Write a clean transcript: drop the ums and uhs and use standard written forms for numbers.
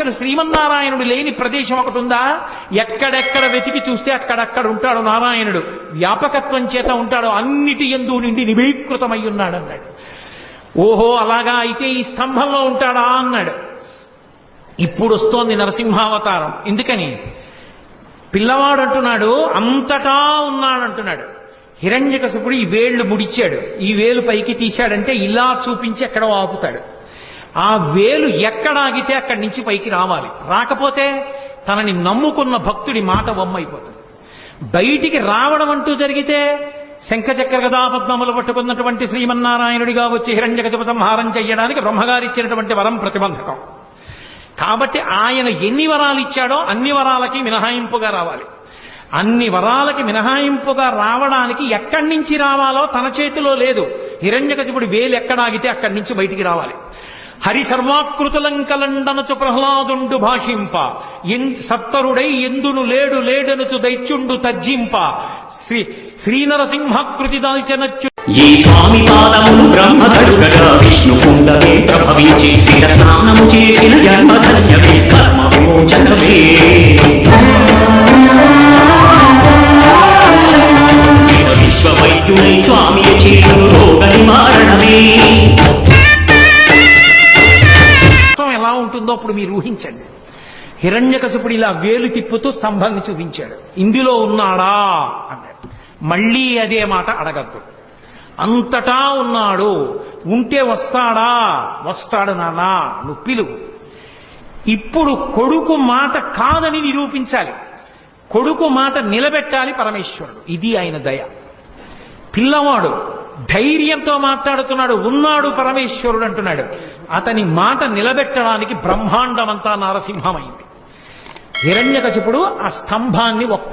అసలు శ్రీమన్నారాయణుడు లేని ప్రదేశం ఒకటి ఉందా? ఎక్కడెక్కడ వెతికి చూస్తే అక్కడక్కడ ఉంటాడు నారాయణుడు. వ్యాపకత్వం చేత ఉంటాడు, అన్నిటి యందు నిండి నిబీకృతమై ఉన్నాడు అన్నాడు. ఓహో అలాగా, అయితే ఈ స్తంభంలో ఉంటాడా అన్నాడు. ఇప్పుడు వస్తోంది నరసింహావతారం. ఎందుకని? పిల్లవాడు అంటున్నాడు అంతటా ఉన్నాడంటున్నాడు. హిరణ్యకశిపుడు ఈ వేళ్లు ముడిచాడు, ఈ వేలు పైకి తీశాడంటే ఇలా చూపించి ఎక్కడో ఆపుతాడు. ఆ వేలు ఎక్కడ ఆగితే అక్కడి నుంచి పైకి రావాలి. రాకపోతే తనని నమ్ముకున్న భక్తుడి మాట వమ్మైపోతుంది. బయటికి రావడం అంటూ జరిగితే శంఖచక్ర గదా పద్మములు పట్టుకున్నటువంటి శ్రీమన్నారాయణుడిగా వచ్చి హిరణ్యకశిప సంహారం చెయ్యడానికి బ్రహ్మగారిచ్చినటువంటి వరం ప్రతిబంధకం. కాబట్టి ఆయన ఎన్ని వరాలు ఇచ్చాడో అన్ని వరాలకి మినహాయింపుగా రావాలి. అన్ని వరాలకి మినహాయింపుగా రావడానికి ఎక్కడి నుంచి రావాలో తన చేతిలో లేదు. హిరణ్యకశిపుడి వేలు ఎక్కడాగితే అక్కడి నుంచి బయటికి రావాలి. హరి సర్వాకృతులంకలండనచు ప్రహ్లాదుండు భాషింప, సత్తరుడై ఎందును లేడు లేడనుచు దైత్యుండు తర్జింప, శ్రీనరసింహాకృతి దాల్చనచ్చు. ఈ స్వామి పాదములు బ్రహ్మగడుగగా విష్ణు కుండమే ప్రభవించి తీర స్నానము చేసిన జన్మధన్యమే కర్మ విమోచనమే. విశ్వవైద్యుడై స్వామి చేతులు రోగ నివారణమే. ఎలా ఉంటుందో అప్పుడు మీరు ఊహించండి. హిరణ్యకశిపుడు ఇలా వేలు తిప్పుతూ స్తంభాన్ని చూపించాడు. ఇందులో ఉన్నాడా అన్నాడు. మళ్ళీ అదే మాట అడగద్దు. అంతటా ఉన్నాడు, ఉంటే వస్తాడా? వస్తాడు నాన్న, నువ్వు పిలువు. ఇప్పుడు కొడుకు మాట కాదని నిరూపించాలి, కొడుకు మాట నిలబెట్టాలి పరమేశ్వరుడు. ఇది ఆయన దయ. పిల్లవాడు ధైర్యంతో మాట్లాడుతున్నాడు, ఉన్నాడు పరమేశ్వరుడు అంటున్నాడు. అతని మాట నిలబెట్టడానికి బ్రహ్మాండమంతా నారసింహమైంది. హిరణ్యకశిపుడు ఆ స్తంభాన్ని ఒక్క